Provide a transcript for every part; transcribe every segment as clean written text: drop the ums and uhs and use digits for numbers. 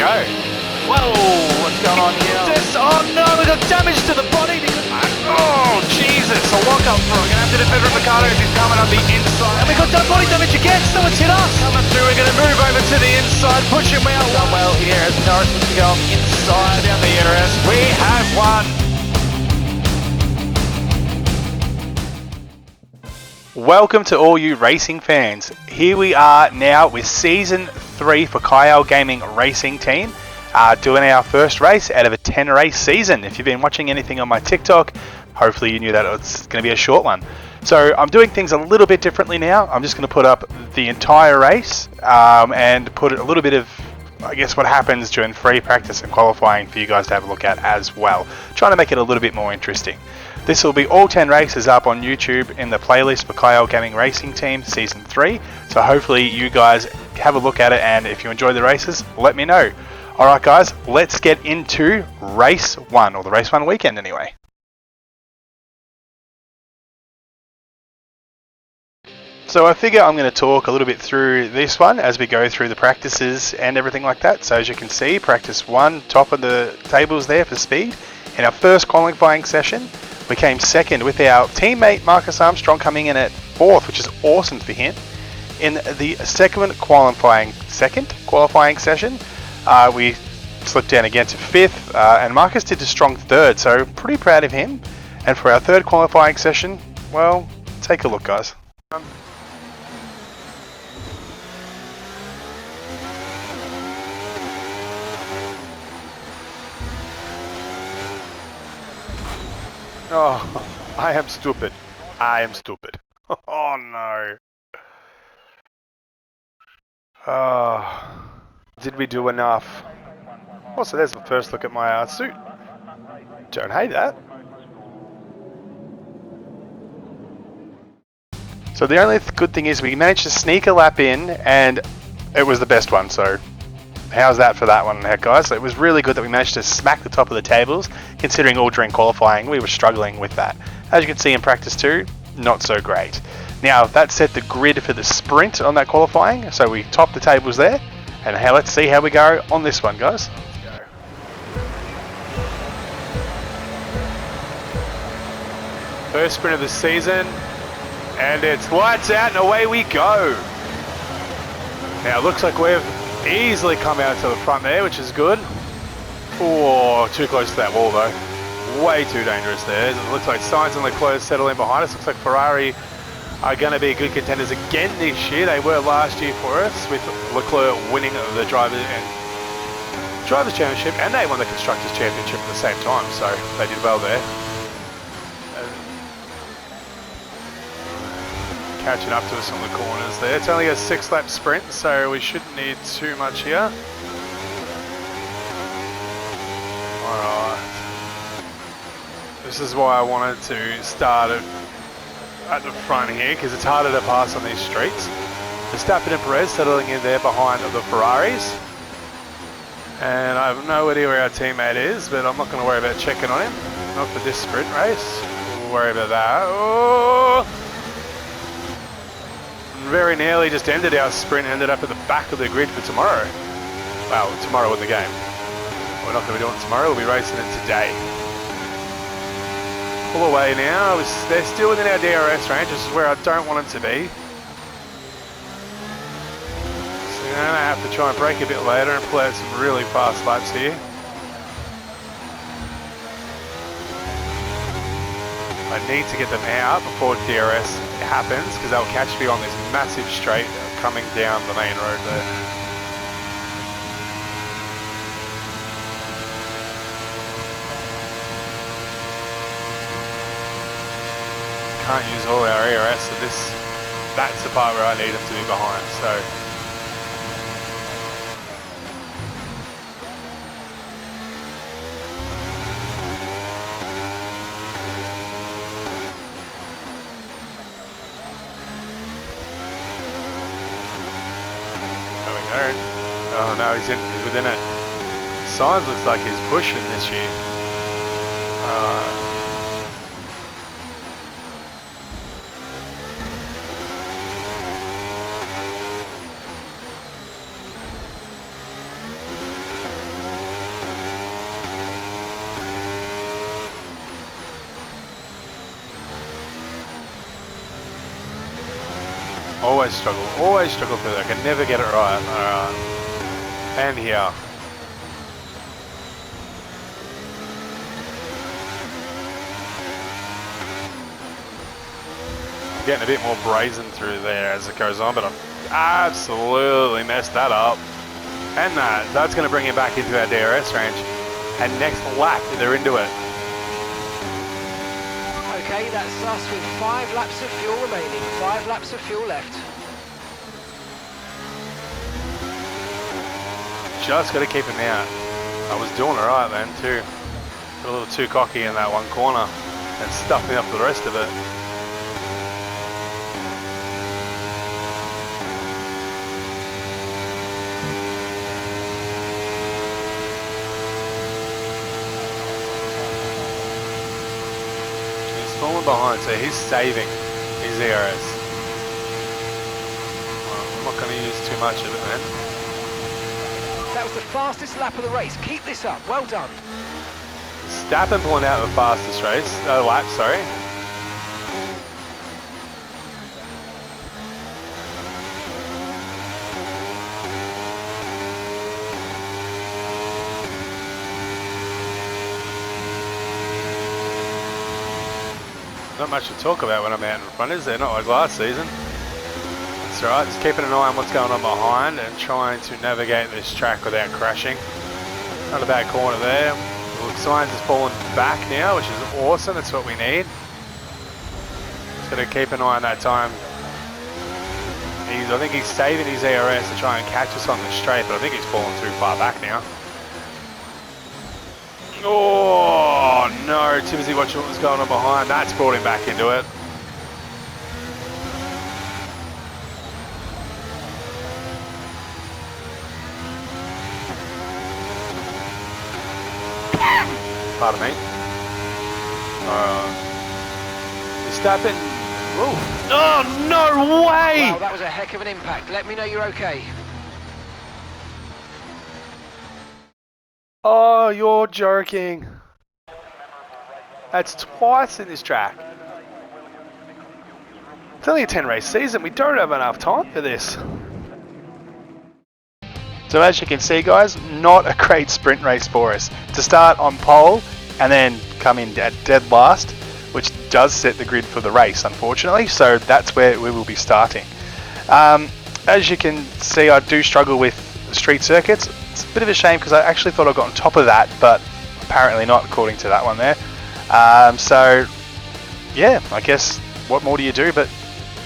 go. Whoa, what's going on here? Oh no, we got damage to the body. Oh, Jesus. A walk-up through. We're going to have to defend Ricardo as he's coming on the inside. And we got body damage again. Someone's hit us. Coming through. We're going to move over to the inside. Push him out. Done well here as Norris wants to go on the inside. Down the ERS. We have won. Welcome to all you racing fans. Here we are now with Season 3 for Kyle Gaming Racing Team. Doing our first race out of a 10 race season. If you've been watching anything on my TikTok, hopefully you knew that it's going to be a short one. So I'm doing things a little bit differently now. I'm just going to put up the entire race and put a little bit of, I guess, what happens during free practice and qualifying for you guys to have a look at as well. Trying to make it a little bit more interesting. This will be all 10 races up on YouTube in the playlist for Kyle Gaming Racing Team Season 3. So hopefully you guys have a look at it, and if you enjoy the races, let me know. Alright guys, let's get into race 1, or the race 1 weekend anyway. So I figure I'm going to talk a little bit through this one as we go through the practices and everything like that. So as you can see, practice 1, top of the tables there for speed. In our first qualifying session, we came second with our teammate Marcus Armstrong coming in at 4th, which is awesome for him. In the second qualifying session, we slipped down again to 5th, and Marcus did a strong 3rd, so pretty proud of him. And for our third qualifying session, well, take a look guys. Oh, I am stupid. I am stupid. Oh no. Oh, did we do enough? Oh, so there's the first look at my suit. Don't hate that. So the only good thing is we managed to sneak a lap in, and it was the best one, so how's that for that one, heck guys? It was really good that we managed to smack the top of the tables, considering all during qualifying we were struggling with that. As you can see in practice 2, not so great. Now that set the grid for the sprint on that qualifying, so we topped the tables there, and let's see how we go on this one guys. First sprint of the season, and it's lights out and away we go. Now it looks like we've easily come out to the front there, which is good. Oh, too close to that wall though. Way too dangerous there. It looks like Sainz and Leclerc settle in behind us. Looks like Ferrari are going to be good contenders again this year. They were last year for us, with Leclerc winning the Drivers' Championship, and they won the Constructors' Championship at the same time, so they did well there. Catching up to us on the corners there. It's only a 6-lap sprint, so we shouldn't need too much here. Alright. This is why I wanted to start at the front here, because it's harder to pass on these streets. Verstappen and Perez settling in there behind the Ferraris. And I have no idea where our teammate is, but I'm not going to worry about checking on him. Not for this sprint race. We'll worry about that. Oh! Very nearly just ended our sprint, ended up at the back of the grid for tomorrow. Well, tomorrow in the game. We're not going to be doing it tomorrow, we'll be racing it today. Pull away now, they're still within our DRS range, this is where I don't want them to be. So we're going to have to try and brake a bit later and pull out some really fast laps here. I need to get them out before DRS happens, because they'll catch me on this massive straight coming down the main road there. Can't use all our ERS, so that's the part where I need them to be behind. So oh no, he's within it. Sainz looks like he's pushing this year. Always struggle through there. I can never get it right. Alright. And here. Getting a bit more brazen through there as it goes on, but I've absolutely messed that up. And that's going to bring him back into our DRS range. And next lap, they're into it. Okay, that's us with 5 laps of fuel remaining. 5 laps of fuel left. Just got to keep him out. I was doing alright then too. Got a little too cocky in that one corner and stuffed me up for the rest of it. He's falling behind, so he's saving his ERS. I'm not going to use too much of it then. That was the fastest lap of the race. Keep this up. Well done. Stappen pulling out the fastest lap, sorry. Not much to talk about when I'm out in front, is there? Not like last season. It's alright, just keeping an eye on what's going on behind and trying to navigate this track without crashing. Not a bad corner there. Look, Science is pulling back now, which is awesome. That's what we need. Just got to keep an eye on that time. I think he's saving his ERS to try and catch us on the straight, but I think he's falling too far back now. Oh no, too busy watching what was going on behind. That's brought him back into it. Pardon me. Stappen. Oh no way! Wow, that was a heck of an impact. Let me know you're okay. Oh, you're joking. That's twice in this track. It's only a 10 race season. We don't have enough time for this. So as you can see, guys, not a great sprint race for us. To start on pole and then come in at dead last, which does set the grid for the race, unfortunately. So that's where we will be starting. As you can see, I do struggle with street circuits. It's a bit of a shame because I actually thought I got on top of that, but apparently not, according to that one there. So yeah, I guess what more do you do but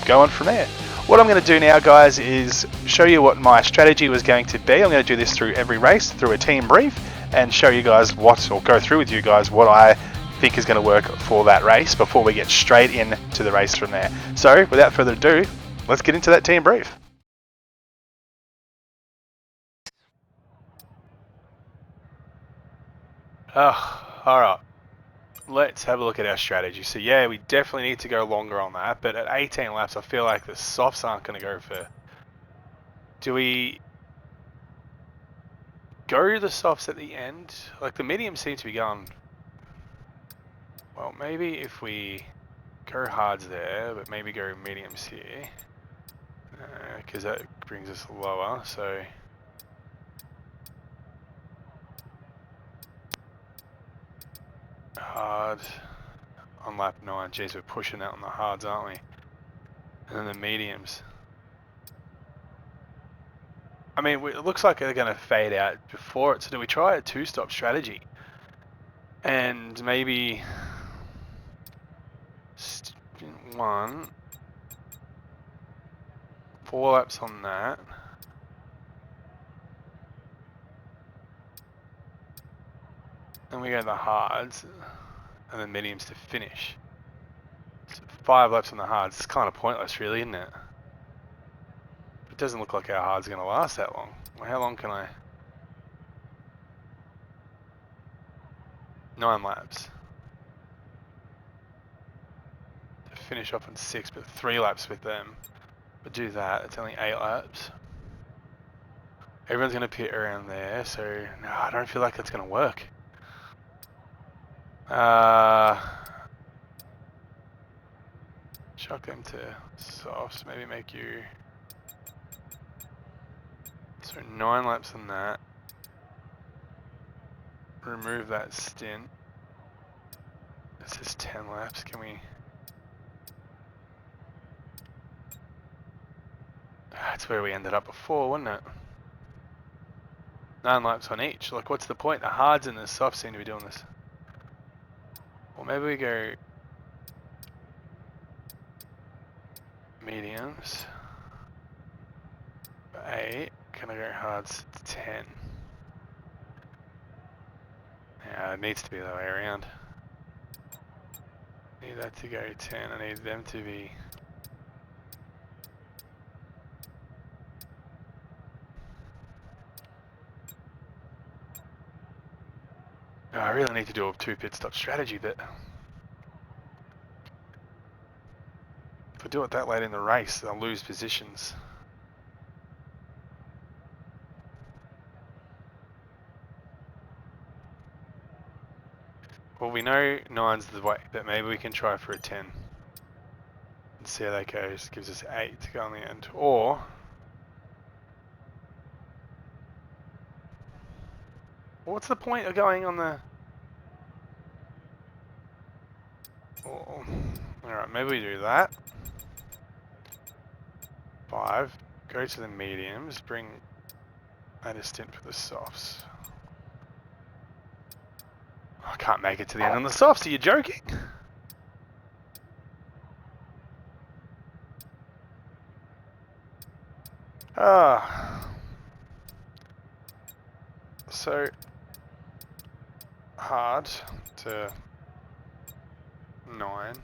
go on from there. What I'm going to do now, guys, is show you what my strategy was going to be. I'm going to do this through every race, through a team brief, and show you guys or go through with you guys what I think is going to work for that race before we get straight into the race from there. So without further ado, let's get into that team brief. Alright. Let's have a look at our strategy. So yeah, we definitely need to go longer on that, but at 18 laps I feel like the softs aren't going to go for... Do we go the softs at the end? Like the mediums seem to be going... Well, maybe if we go hards there, but maybe go mediums here. Because that brings us lower, so... Hard on lap 9. Jeez, we're pushing that on the hards, aren't we? And then the mediums. I mean, it looks like they're going to fade out before it, so do we try a two-stop strategy? And maybe... one... 4 laps on that. And we go the hards, and then mediums to finish. So 5 laps on the hards. It's kind of pointless, really, isn't it? It doesn't look like our hards are going to last that long. Well, how long can I... 9 laps. To finish off on 6, but 3 laps with them. But do that, it's only 8 laps. Everyone's going to pit around there, so no, I don't feel like that's going to work. chuck them to softs, maybe make you... So 9 laps on that. Remove that stint. This is 10 laps, can we... That's where we ended up before, wasn't it? 9 laps on each. Like, what's the point? The hards and the softs seem to be doing this. Well, maybe we go... mediums. 8. Can I go hards? 10. Yeah, it needs to be the way around. Need that to go 10. I need them to be... Oh, I really need to do a 2 pit stop strategy, but... if I do it that late in the race, I'll lose positions. Well, we know 9's the way, but maybe we can try for a 10. And see how that goes. Gives us 8 to go on the end. Or... what's the point of going on the... oh, alright, maybe we do that. 5. Go to the mediums. Bring... add a stint for the softs. I can't make it to the end on the softs. Are you joking? Ah. So hard to 9.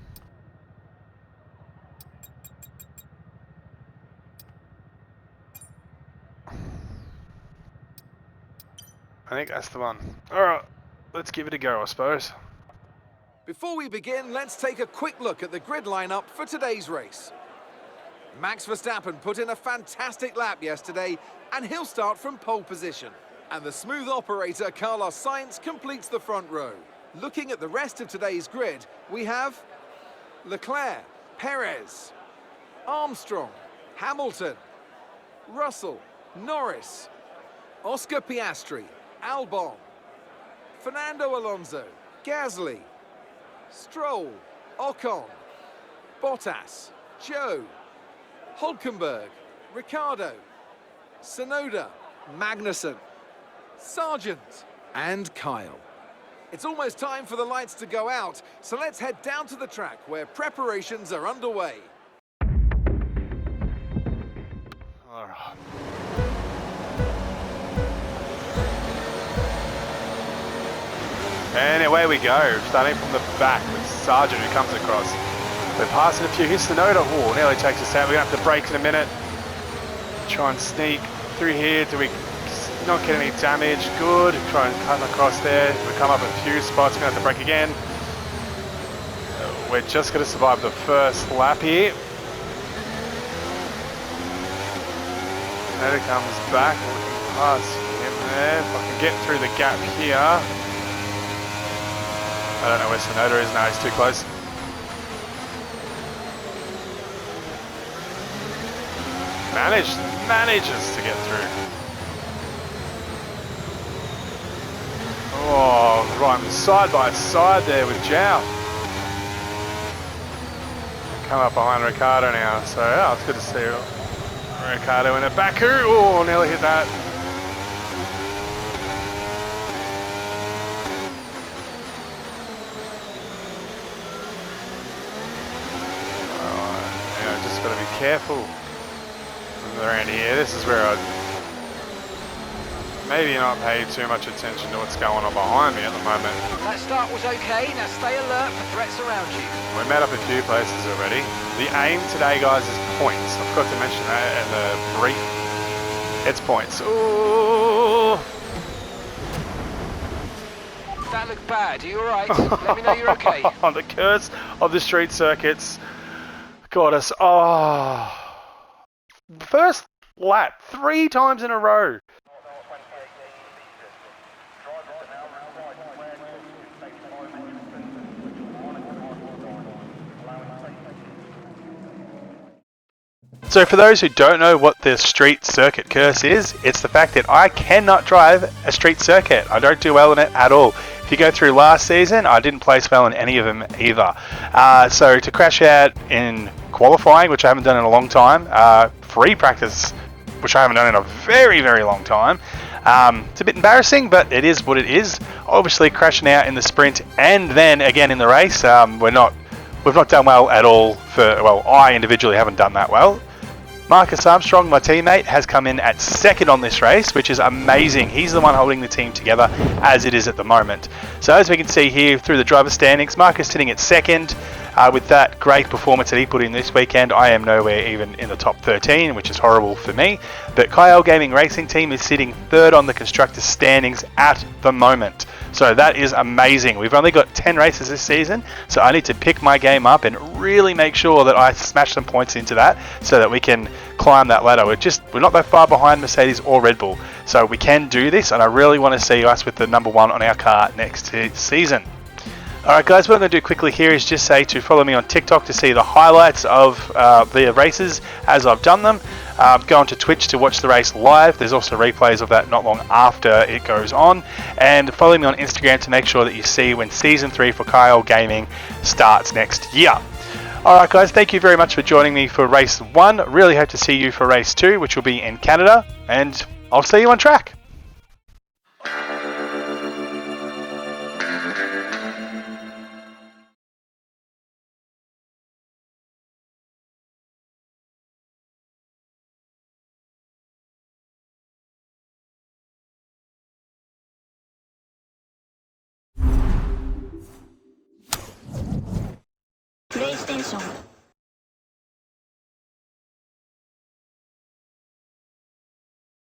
I think that's the one. Alright, let's give it a go, I suppose. Before we begin, let's take a quick look at the grid lineup for today's race. Max Verstappen put in a fantastic lap yesterday, and he'll start from pole position. And the smooth operator Carlos Sainz completes the front row. Looking at the rest of today's grid, we have Leclerc, Perez, Armstrong, Hamilton, Russell, Norris, Oscar Piastri, Albon, Fernando Alonso, Gasly, Stroll, Ocon, Bottas, Joe, Hulkenberg, Ricciardo, Tsunoda, Magnussen, Sargent, and Kyle. It's almost time for the lights to go out, so let's head down to the track where preparations are underway. All right. And away we go, starting from the back with Sargent who comes across. We're passing a few. Here's Tsunoda. Oh, nearly takes us out. We're going to have to brake in a minute. Try and sneak through here. Do we not get any damage? Good. Try and cut across there. We come up a few spots. We're going to have to brake again. We're just going to survive the first lap here. Tsunoda comes back. Looking past him there. If I can get through the gap here. I don't know where Tsunoda is. No, he's too close. Manages to get through. Oh, right, side by side there with Zhao. Come up behind Ricciardo now, so oh, it's good to see Ricciardo in a Baku. Oh, nearly hit that. Oh, yeah, just got to be careful around here. This is where I'd maybe not pay too much attention to what's going on behind me at the moment. That start was okay. Now stay alert for threats around you. We met up a few places already. The aim today, guys, is points. I forgot to mention that in the brief. It's points. Ooh. That looked bad. Are you alright? Let me know you're okay. The curse of the street circuits got us. Oh. First lap, 3 times in a row. So for those who don't know what the street circuit curse is, it's the fact that I cannot drive a street circuit. I don't do well in it at all. If you go through last season, I didn't place well in any of them either. So to crash out in qualifying, which I haven't done in a long time, free practice, which I haven't done in a very, very long time, it's a bit embarrassing, but it is what it is. Obviously crashing out in the sprint and then again in the race, we've not done well at all. I individually haven't done that well. Marcus Armstrong, my teammate, has come in at second on this race, which is amazing. He's the one holding the team together as it is at the moment. So as we can see here through the driver standings, Marcus sitting at second. With that great performance that he put in this weekend, I am nowhere even in the top 13, which is horrible for me. But Kyle Gaming Racing Team is sitting third on the constructors standings at the moment. So that is amazing. We've only got 10 races this season, so I need to pick my game up and really make sure that I smash some points into that so that we can climb that ladder. We're not that far behind Mercedes or Red Bull, so we can do this, and I really want to see us with the number one on our car next season. Alright guys, what I'm going to do quickly here is just say to follow me on TikTok to see the highlights of the races as I've done them. Go onto Twitch to watch the race live. There's also replays of that not long after it goes on. And follow me on Instagram to make sure that you see when Season 3 for Kyle Gaming starts next year. Alright guys, thank you very much for joining me for Race 1. Really hope to see you for Race 2, which will be in Canada. And I'll see you on track. PlayStation